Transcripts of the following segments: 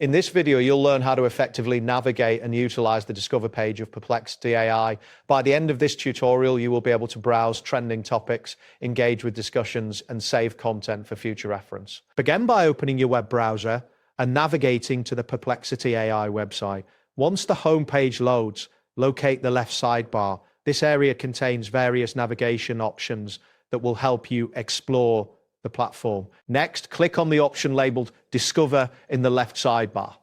In this video, you'll learn how to effectively navigate and utilize the Discover page of Perplexity AI. By the end of this tutorial, you will be able to browse trending topics, engage with discussions, and save content for future reference. Begin by opening your web browser and navigating to the Perplexity AI website. Once the home page loads, locate the left sidebar. This area contains various navigation options that will help you explore the platform. Next, click on the option labeled Discover in the left sidebar.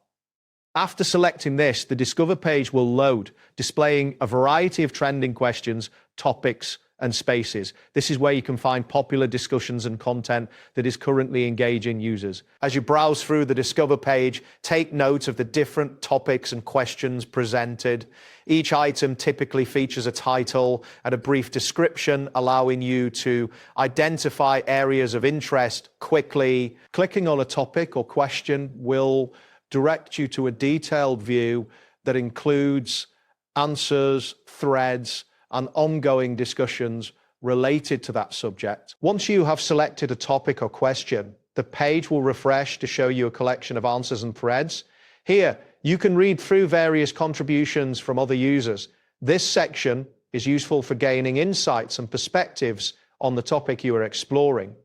After selecting this, the Discover page will load, displaying a variety of trending questions, topics, and spaces. This is where you can find popular discussions and content that is currently engaging users. As you browse through the Discover page, take note of the different topics and questions presented. Each item typically features a title and a brief description, allowing you to identify areas of interest quickly. Clicking on a topic or question will direct you to a detailed view that includes answers, threads, and ongoing discussions related to that subject. Once you have selected a topic or question, the page will refresh to show you a collection of answers and threads. Here, you can read through various contributions from other users. This section is useful for gaining insights and perspectives on the topic you are exploring.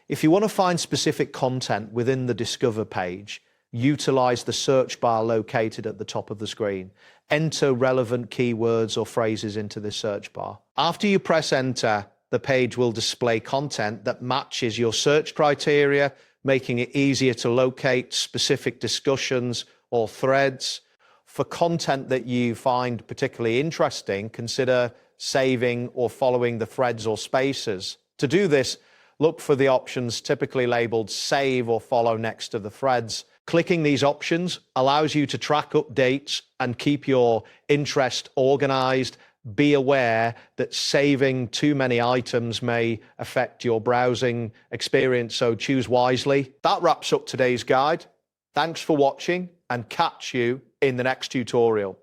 If you want to find specific content within the Discover page, utilize the search bar located at the top of the screen. Enter relevant keywords or phrases into the search bar. After you press enter, the page will display content that matches your search criteria, making it easier to locate specific discussions or threads. For content that you find particularly interesting, consider saving or following the threads or spaces. To do this, look for the options typically labeled Save or Follow next to the threads. Clicking these options allows you to track updates and keep your interest organized. Be aware that saving too many items may affect your browsing experience, so choose wisely. That wraps up today's guide. Thanks for watching and catch you in the next tutorial.